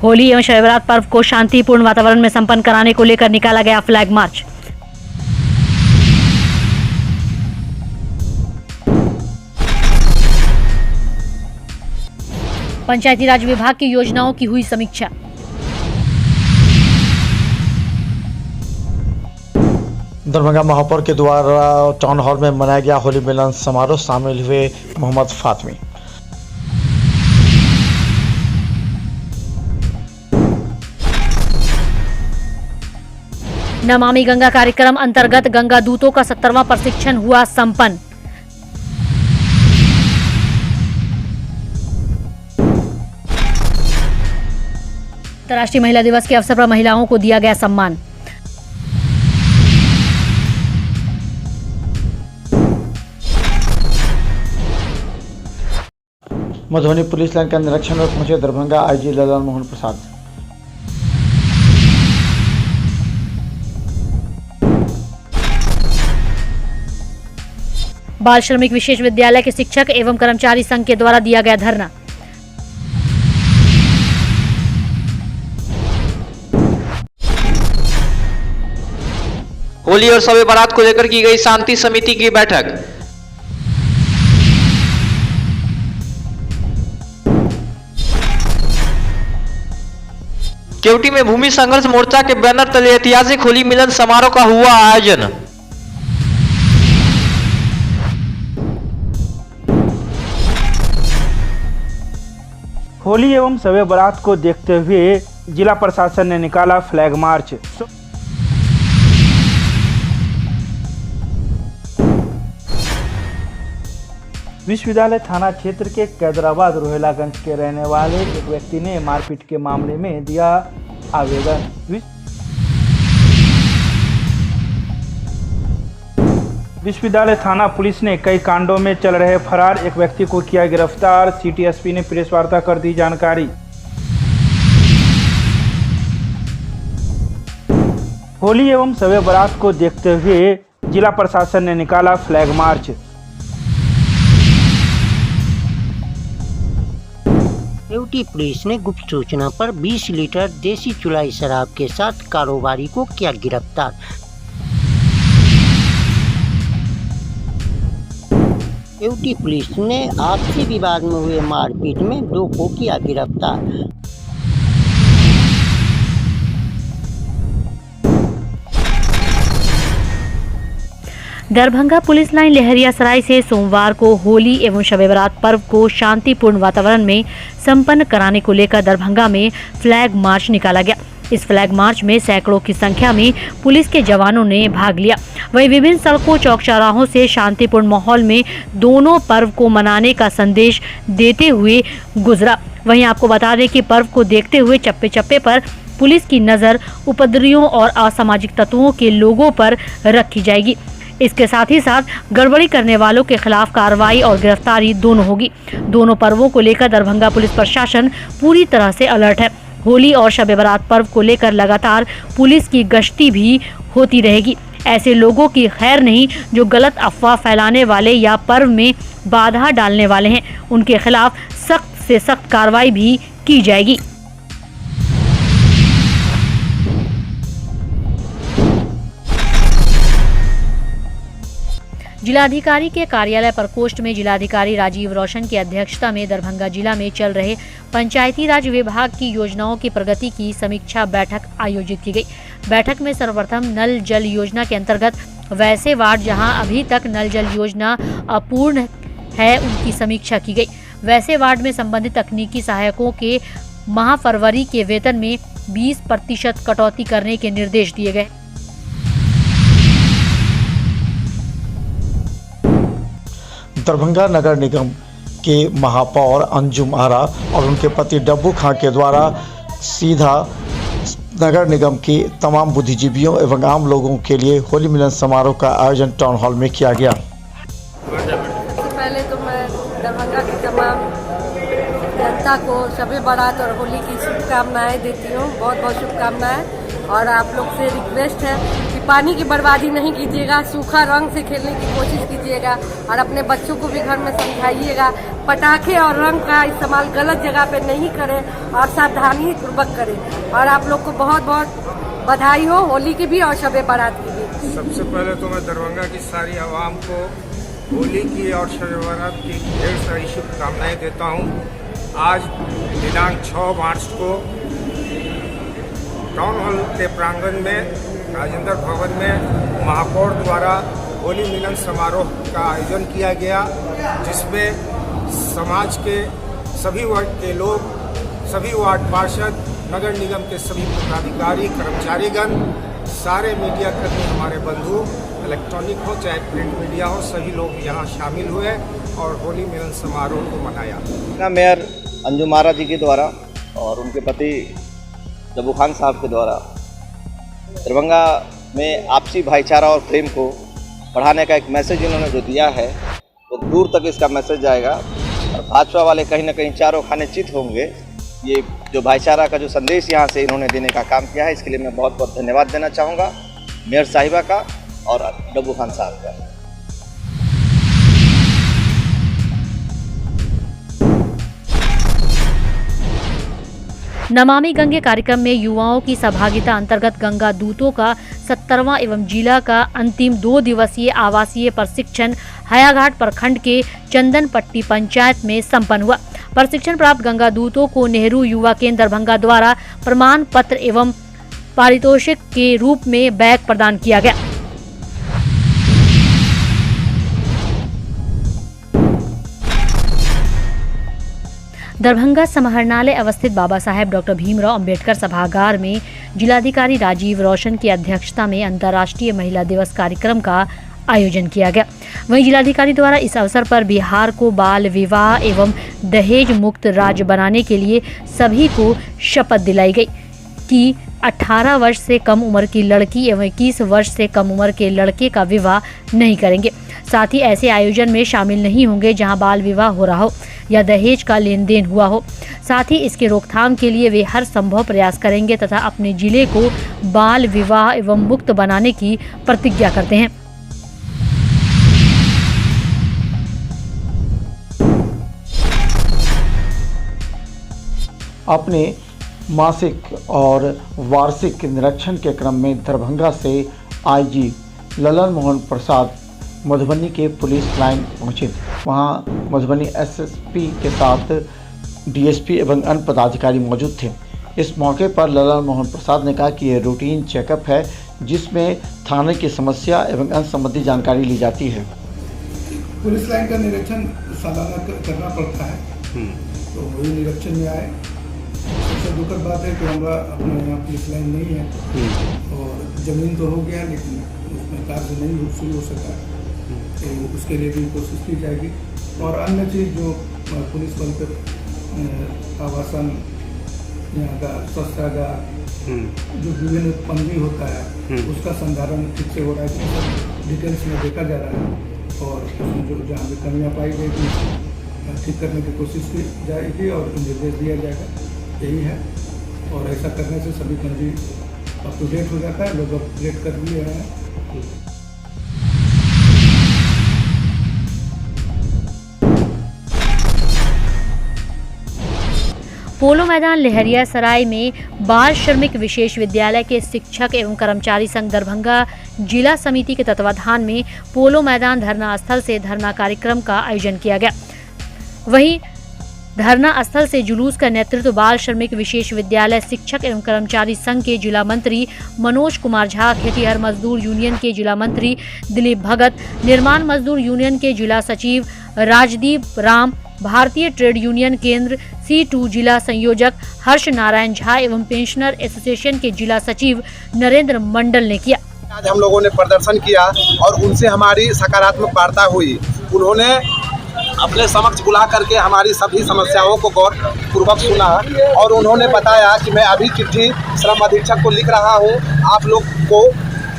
होली एवं शब बारात पर्व को शांतिपूर्ण वातावरण में संपन्न कराने को लेकर निकाला गया फ्लैग मार्च। पंचायती राज विभाग की योजनाओं की हुई समीक्षा। दरभंगा महापौर के द्वारा टाउन हॉल में मनाया गया होली मिलन समारोह, शामिल हुए मोहम्मद फातमी। नमामि गंगा कार्यक्रम अंतर्गत गंगा दूतों का 70वां प्रशिक्षण हुआ संपन्न। अंतर्राष्ट्रीय महिला दिवस के अवसर पर महिलाओं को दिया गया सम्मान। मधुबनी पुलिस लाइन का निरीक्षण में पहुंचे दरभंगा आईजी ललन मोहन प्रसाद। बाल श्रमिक विशेष विद्यालय के शिक्षक एवं कर्मचारी संघ के द्वारा दिया गया धरना। होली और शब बारात को लेकर की गई शांति समिति की बैठक। केवटी में भूमि संघर्ष मोर्चा के बैनर तले ऐतिहासिक होली मिलन समारोह का हुआ आयोजन। होली एवं शब बारात को देखते हुए जिला प्रशासन ने निकाला फ्लैग मार्च। विश्वविद्यालय थाना क्षेत्र के कैदराबाद रोहिलागंज के रहने वाले एक व्यक्ति ने मारपीट के मामले में दिया आवेदन। विश्वविद्यालय थाना पुलिस ने कई कांडों में चल रहे फरार एक व्यक्ति को किया गिरफ्तार। सिटी एसपी ने प्रेस वार्ता कर दी जानकारी। होली एवं शब बारात को देखते हुए जिला प्रशासन ने निकाला फ्लैग मार्च। केवटी पुलिस ने गुप्त सूचना पर 20 लीटर देसी चुलाई शराब के साथ कारोबारी को किया गिरफ्तार। केवटी पुलिस ने आपसी विवाद में हुए मारपीट में 2 को किया गिरफ्तार। दरभंगा पुलिस लाइन लहरियासराय से सोमवार को होली एवं शब बारात पर्व को शांतिपूर्ण वातावरण में संपन्न कराने को लेकर दरभंगा में फ्लैग मार्च निकाला गया। इस फ्लैग मार्च में सैकड़ों की संख्या में पुलिस के जवानों ने भाग लिया। वहीं विभिन्न सड़कों, चौक चौराहों से शांतिपूर्ण माहौल में दोनों पर्व को मनाने का संदेश देते हुए गुजरा। वहीं आपको बता दें कि पर्व को देखते हुए चप्पे चप्पे पर पुलिस की नज़र उपद्रवियों और असामाजिक तत्वों के लोगों पर रखी जाएगी। इसके साथ ही साथ गड़बड़ी करने वालों के खिलाफ कार्रवाई और गिरफ्तारी दोनों होगी। दोनों पर्वों को लेकर दरभंगा पुलिस प्रशासन पूरी तरह से अलर्ट है। होली और शब बारात पर्व को लेकर लगातार पुलिस की गश्ती भी होती रहेगी। ऐसे लोगों की खैर नहीं जो गलत अफवाह फैलाने वाले या पर्व में बाधा डालने वाले हैं, उनके खिलाफ सख्त से सख्त कार्रवाई भी की जाएगी। जिलाधिकारी के कार्यालय प्रकोष्ठ में जिलाधिकारी राजीव रोशन की अध्यक्षता में दरभंगा जिला में चल रहे पंचायती राज विभाग की योजनाओं की प्रगति की समीक्षा बैठक आयोजित की गई। बैठक में सर्वप्रथम नल जल योजना के अंतर्गत वैसे वार्ड जहां अभी तक नल जल योजना अपूर्ण है उनकी समीक्षा की गई। वैसे वार्ड में संबंधित तकनीकी सहायकों के माह फरवरी के वेतन में 20% कटौती करने के निर्देश दिए गए। दरभंगा नगर निगम के महापौर अंजुम आरा और उनके पति डब्बू खां के द्वारा सीधा नगर निगम के तमाम बुद्धिजीवियों एवं आम लोगों के लिए होली मिलन समारोह का आयोजन टाउन हॉल में किया गया। सबसे पहले तो मैं दरभंगा की तमाम जनता को शब बारात और होली की शुभकामनाएं देती हूँ। बहुत बहुत शुभकामनाएं। और आप लोग से रिक्वेस्ट है कि पानी की बर्बादी नहीं कीजिएगा, सूखा रंग से खेलने की कोशिश कीजिएगा और अपने बच्चों को भी घर में समझाइएगा। पटाखे और रंग का इस्तेमाल गलत जगह पे नहीं करें और सावधानी पूर्वक करें। और आप लोग को बहुत बहुत बधाई हो होली की भी और शब बारात की भी। सबसे पहले तो मैं दरभंगा की सारी आवाम को होली की और शब बारात की ढेर सारी शुभकामनाएं देता हूं। आज दिनांक 6 मार्च को टाउन हॉल के प्रांगण में राजेंद्र भवन में महापौर द्वारा होली मिलन समारोह का आयोजन किया गया, जिसमें समाज के सभी वर्ग के लोग, सभी वार्ड पार्षद, नगर निगम के सभी पदाधिकारी, कर्मचारीगण, सारे मीडिया कर्मी, हमारे बंधु, इलेक्ट्रॉनिक हो चाहे प्रिंट मीडिया हो, सभी लोग यहाँ शामिल हुए और होली मिलन समारोह को मनाया। मेयर अंजुम आरा जी के द्वारा और उनके पति डब्बू खान साहब के द्वारा दरभंगा में आपसी भाईचारा और प्रेम को बढ़ाने का एक मैसेज इन्होंने जो दिया है वो दूर तक इसका मैसेज जाएगा और भाजपा वाले कहीं ना कहीं चारों खाने चित होंगे। ये जो भाईचारा का जो संदेश यहाँ से इन्होंने देने का काम किया है, इसके लिए मैं बहुत बहुत धन्यवाद देना चाहूँगा मेयर साहिबा का और डब्बू खान साहब का। नमामि गंगे कार्यक्रम में युवाओं की सहभागिता अंतर्गत गंगा दूतों का 70वां एवं जिला का अंतिम 2 दिवसीय आवासीय प्रशिक्षण हयाघाट प्रखंड के चंदनपट्टी पंचायत में संपन्न हुआ। प्रशिक्षण प्राप्त गंगा दूतों को नेहरू युवा केंद्र दरभंगा द्वारा प्रमाण पत्र एवं पारितोषिक के रूप में बैग प्रदान किया गया। दरभंगा समाहरणालय अवस्थित बाबा साहेब डॉक्टर भीमराव अंबेडकर सभागार में जिलाधिकारी राजीव रोशन की अध्यक्षता में अंतर्राष्ट्रीय महिला दिवस कार्यक्रम का आयोजन किया गया। वहीं जिलाधिकारी द्वारा इस अवसर पर बिहार को बाल विवाह एवं दहेज मुक्त राज्य बनाने के लिए सभी को शपथ दिलाई गई कि 18 वर्ष से कम उम्र की लड़की एवं 21 वर्ष से कम उम्र के लड़के का विवाह नहीं करेंगे। साथ ही ऐसे आयोजन में शामिल नहीं होंगे जहां बाल विवाह हो रहा हो या दहेज का लेन देन हुआ हो। साथ ही इसके रोकथाम के लिए वे हर संभव प्रयास करेंगे तथा अपने जिले को बाल विवाह एवं मुक्त बनाने की प्रतिज्ञा करते हैं। अपने मासिक और वार्षिक निरीक्षण के क्रम में दरभंगा से आईजी ललन मोहन प्रसाद मधुबनी के पुलिस लाइन पहुंचे। वहां मधुबनी एसएसपी के साथ डीएसपी एवं अन्य पदाधिकारी मौजूद थे। इस मौके पर ललन मोहन प्रसाद ने कहा कि यह रूटीन चेकअप है जिसमें थाने की समस्या एवं अन्य संबंधी जानकारी ली जाती है। पुलिस लाइन का निरीक्षण सालाना करना पड़ता है, तो वही निरीक्षण में आए। सबसे दुखद बात है कि हमारा अपने यहाँ पुलिस लाइन नहीं है और ज़मीन तो हो गया लेकिन उसमें कार्य नहीं शुरू हो सका, तो उसके लिए भी कोशिश की जाएगी। और अन्य चीज़ जो पुलिस बल पर आवासन, यहाँ का शस्त्रागार, जो विभिन्न पंजी होता है उसका संधारण ठीक से हो रहा है, सब डिटेल्स में देखा जा रहा है और उसमें जो जहाँ भी कमियाँ पाई गई ठीक करने की कोशिश की जाएगी और निर्देश दिया जाएगा, यही है। और ऐसा करने से सभी पंजी अप टू डेट हो जाता है, लोग अपडेट कर भी रहे हैं। पोलो मैदान लहरियासराय में बाल श्रमिक विशेष विद्यालय के शिक्षक एवं कर्मचारी संघ दरभंगा जिला समिति के तत्वाधान में पोलो मैदान धरना स्थल से धरना कार्यक्रम का आयोजन किया गया। वहीं धरना स्थल से जुलूस का नेतृत्व बाल श्रमिक विशेष विद्यालय शिक्षक एवं कर्मचारी संघ के जिला मंत्री मनोज कुमार झा, खेतीहर मजदूर यूनियन के जिला मंत्री दिलीप भगत, निर्माण मजदूर यूनियन के जिला सचिव राजदीप राम, भारतीय ट्रेड यूनियन केंद्र C2 जिला संयोजक हर्ष नारायण झा एवं पेंशनर एसोसिएशन के जिला सचिव नरेंद्र मंडल ने किया। आज हम लोगों ने प्रदर्शन किया और उनसे हमारी सकारात्मक वार्ता हुई। उन्होंने अपने समक्ष बुला करके हमारी सभी समस्याओं को गौरपूर्वक सुना और उन्होंने बताया कि मैं अभी चिट्ठी श्रम अधीक्षक को लिख रहा हूं, आप लोग को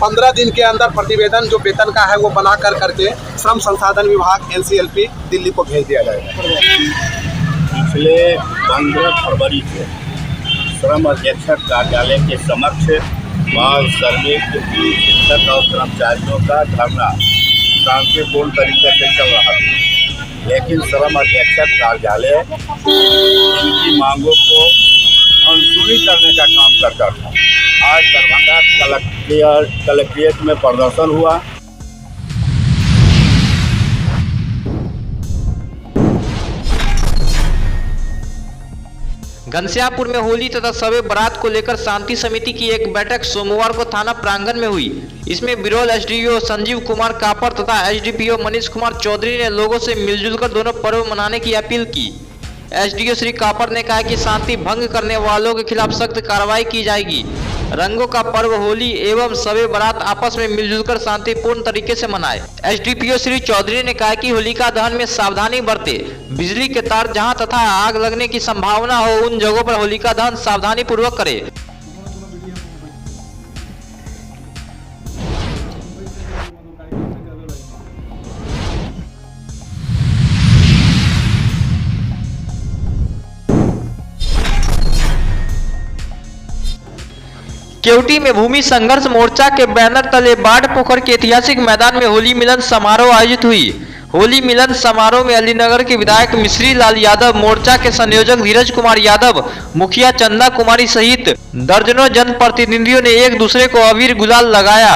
15 दिन के अंदर प्रतिवेदन जो वेतन का है वो बना करके श्रम संसाधन विभाग NCLP दिल्ली को भेज दिया जाएगा। पिछले 15 फरवरी को श्रम अधीक्षक कार्यालय के समक्ष बाल श्रमिक शिक्षक और कर्मचारियों का धरना शांतिपूर्ण तरीके से चल रहा था, लेकिन श्रम अधीक्षक कार्यालय इनकी मांगों को अनसुनी करने का काम करता था। आज दरभंगा कलेक्ट्रेट में प्रदर्शन हुआ। घनश्यामपुर में होली तथा शबे बारात को लेकर शांति समिति की एक बैठक सोमवार को थाना प्रांगण में हुई। इसमें बिरौल एसडीओ संजीव कुमार कापर तथा एसडीपीओ मनीष कुमार चौधरी ने लोगों से मिलजुल कर दोनों पर्व मनाने की अपील की। एसडीओ श्री कापर ने कहा कि शांति भंग करने वालों के खिलाफ सख्त कार्रवाई की जाएगी। रंगों का पर्व होली एवं शबे बारात आपस में मिलजुल कर शांतिपूर्ण तरीके से मनाए। एसडीपीओ श्री चौधरी ने कहा कि होलिका दहन में सावधानी बरते। बिजली के तार जहां तथा आग लगने की संभावना हो उन जगहों पर होलिका दहन सावधानी पूर्वक करे। केवटी में भूमि संघर्ष मोर्चा के बैनर तले बाढ़ पोखर के ऐतिहासिक मैदान में होली मिलन समारोह आयोजित हुई। होली मिलन समारोह में अलीनगर के विधायक मिश्री लाल यादव, मोर्चा के संयोजक धीरज कुमार यादव, मुखिया चंदा कुमारी सहित दर्जनों जनप्रतिनिधियों ने एक दूसरे को अबीर गुलाल लगाया।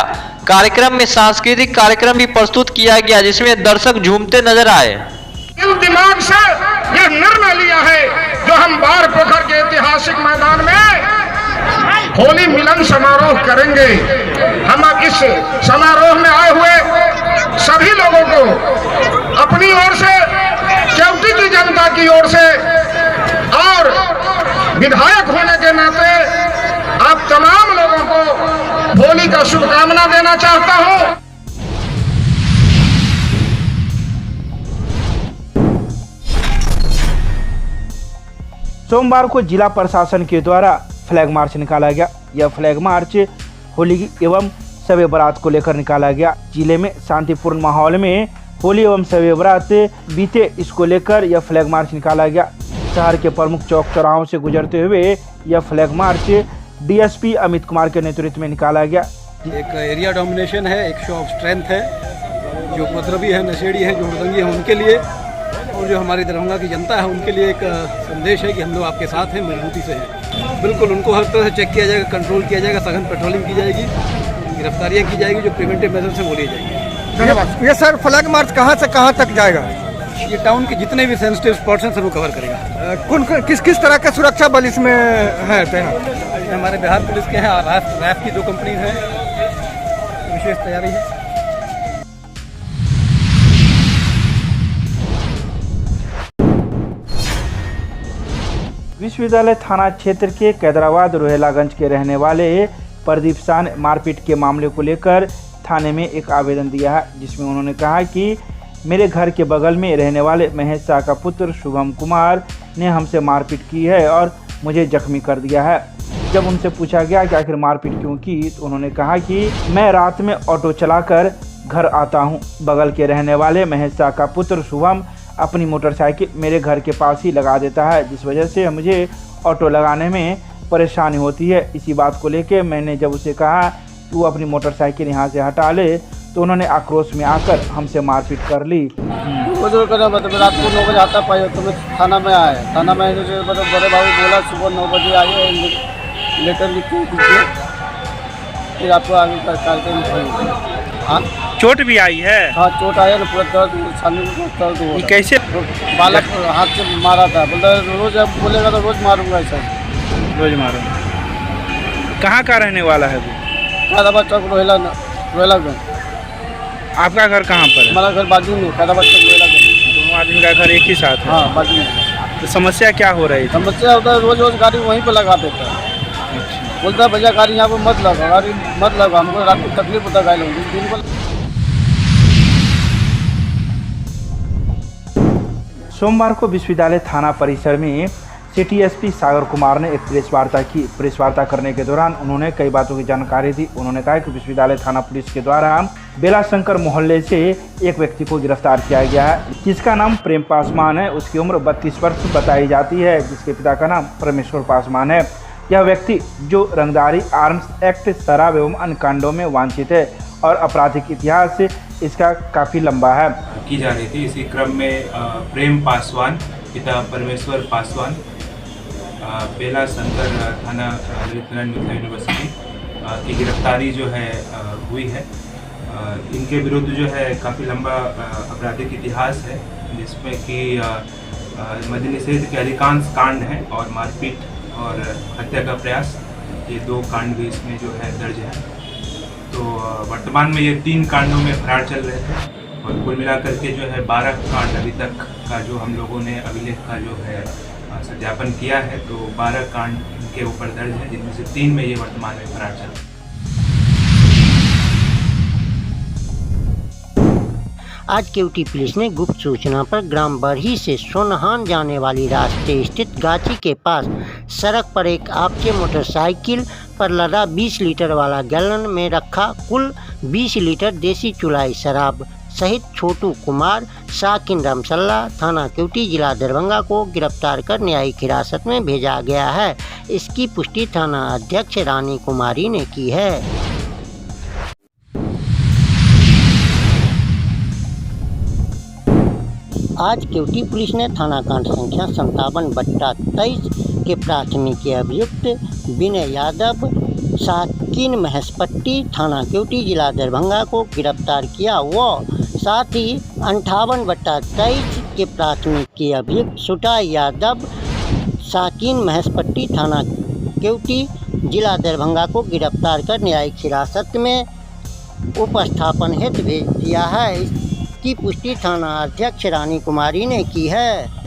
कार्यक्रम में सांस्कृतिक कार्यक्रम भी प्रस्तुत किया गया, जिसमें दर्शक झूमते नजर आए। इस दिमाग से ये निर्णय लिया है जो हम बाढ़ पोखर के ऐतिहासिक मैदान में होली मिलन समारोह करेंगे। हम इस समारोह में आए हुए सभी लोगों को अपनी ओर से, केवटी की जनता की ओर से और विधायक होने के नाते आप तमाम लोगों को होली का शुभकामना देना चाहता हूं। सोमवार को जिला प्रशासन के द्वारा फ्लैग मार्च निकाला गया। यह फ्लैग मार्च होली एवं शबे बारात को लेकर निकाला गया। जिले में शांतिपूर्ण माहौल में होली एवं शबे बारात बीते, इसको लेकर यह फ्लैग मार्च निकाला गया। शहर के प्रमुख चौक चौराहों से गुजरते हुए यह flag march DSP Amit Kumar के नेतृत्व में निकाला गया। एक एरिया डोमिनेशन है, एक शो ऑफ स्ट्रेंथ है, जो उपद्रवी है, नशेड़ी है, जो हुड़दंगी है उनके लिए, और जो हमारी दरभंगा की जनता है उनके लिए एक संदेश है कि हम लोग आपके साथ हैं, मजबूती से हैं। बिल्कुल उनको हर तरह से चेक किया जाएगा, कंट्रोल किया जाएगा, सघन पेट्रोलिंग की जाएगी, गिरफ्तारियां की जाएगी, जो प्रिवेंटिव मेजर से बोली जाएगी। ये सर फ्लैग मार्च कहाँ से कहाँ तक जाएगा? ये टाउन के जितने भी सेंसिटिव स्पॉट्स हैं सब वो कवर करेगा। किस तरह का सुरक्षा बल इसमें है तैनात? हमारे बिहार पुलिस के हैं, रैफ की 2 कंपनी हैं, विशेष तैयारी है। विश्वविद्यालय थाना क्षेत्र के कैदराबाद रोहेलागंज के रहने वाले प्रदीप शाह ने मारपीट के मामले को लेकर थाने में एक आवेदन दिया है, जिसमें उन्होंने कहा कि मेरे घर के बगल में रहने वाले महेश शाह का पुत्र शुभम कुमार ने हमसे मारपीट की है और मुझे जख्मी कर दिया है। जब उनसे पूछा गया कि आखिर मारपीट क्यों की, तो उन्होंने कहा कि मैं रात में ऑटो चलाकर घर आता हूं। बगल के रहने वाले महेश शाह का पुत्र शुभम अपनी मोटरसाइकिल मेरे घर के पास ही लगा देता है, जिस वजह से मुझे ऑटो लगाने में परेशानी होती है। इसी बात को लेकर मैंने जब उसे कहा कि वो अपनी मोटरसाइकिल यहाँ से हटा ले, तो उन्होंने आक्रोश में आकर हमसे मारपीट कर ली। रात को 9 बजे आता पाए तो मैं थाना में आया। थाना में बड़े बाबू बोला सुबह 9 बजे आइए, लेटर लिख के दीजिए, फिर आपको आगे कार्यक्रम। हाँ, चोट भी आई है? हाँ, चोट आया ना, पूरा दर्द हो। कैसे? बालक हाथ से मारा था, बोलता रोज अब बोलेगा तो रोज मारूंगा, ऐसा रोज मारूंगा। कहाँ का रहने वाला है वो? कैदाबाद चौक रोहेलागंज। आपका घर कहाँ पर है? हमारा घर बाजू में, कैदाबाद चौक रोहेलागंज। दोनों आदमी का घर एक ही साथ है? हाँ, बाजू में। तो समस्या क्या हो रही है? समस्या होता है रोज गाड़ी वहीं पर लगा देता है। बोलता है भैया गाड़ी यहाँ पर मत लगा, गाड़ी मत लगा, हमको रात को तकलीफ होता है गाड़ी दिन को। सोमवार को विश्वविद्यालय थाना परिसर में सिटी एसपी सागर कुमार ने एक प्रेस वार्ता की। प्रेस वार्ता करने के दौरान उन्होंने कई बातों की जानकारी दी। उन्होंने कहा कि विश्वविद्यालय थाना पुलिस के द्वारा बेला शंकर मोहल्ले से एक व्यक्ति को गिरफ्तार किया गया है, जिसका नाम प्रेम पासवान है। उसकी उम्र 32 वर्ष बताई जाती है, जिसके पिता का नाम परमेश्वर पासवान है। यह व्यक्ति जो रंगदारी आर्म्स एक्ट, शराब एवं अन्य कांडों में वांछित है और आपराधिक इतिहास इसका काफ़ी लंबा है। की जा रही थी। इसी क्रम में प्रेम पासवान पिता परमेश्वर पासवान बेला शंकर थाना ललितनारायण मिथिला यूनिवर्सिटी की गिरफ्तारी जो है हुई है। इनके विरुद्ध जो है काफ़ी लंबा आपराधिक इतिहास है, जिसमें कि मद्य निषेध के अधिकांश कांड हैं और मारपीट और हत्या का प्रयास, ये 2 कांड भी इसमें जो है दर्ज है। तो वर्तमान में ये 3 कांडों में फरार चल रहे थे और कुल मिलाकर के जो है 12 कांड अभी तक का जो हम लोगों ने अभिलेख का जो है सत्यापन किया है। तो 12 कांड इनके ऊपर दर्ज है, जिनमें से 3 में ये वर्तमान में फरार चल रहे हैं। आज केवटी पुलिस ने गुप्त सूचना पर ग्राम बरही से सोनहान जाने वाली रास्ते स्थित गाची के पास सड़क पर एक आपके मोटरसाइकिल पर लदा 20 लीटर वाला गैलन में रखा कुल 20 लीटर देसी चुलाई शराब सहित छोटू कुमार साकिन रामसल्ला थाना केवटी जिला दरभंगा को गिरफ्तार कर न्यायिक हिरासत में भेजा गया है। इसकी पुष्टि थाना अध्यक्ष रानी कुमारी ने की है। आज केवटी पुलिस ने थाना कांड संख्या 57/23 के प्राथमिकी अभियुक्त विनय यादव साकिन महसपट्टी थाना केवटी जिला दरभंगा को गिरफ्तार किया व साथ ही 58/23 के प्राथमिकी अभियुक्त सुटा यादव साकिन महसपट्टी थाना केवटी जिला दरभंगा को गिरफ्तार कर न्यायिक हिरासत में उपस्थापन हेतु भेज दिया है। की पुष्टि थाना अध्यक्ष रानी कुमारी ने की है।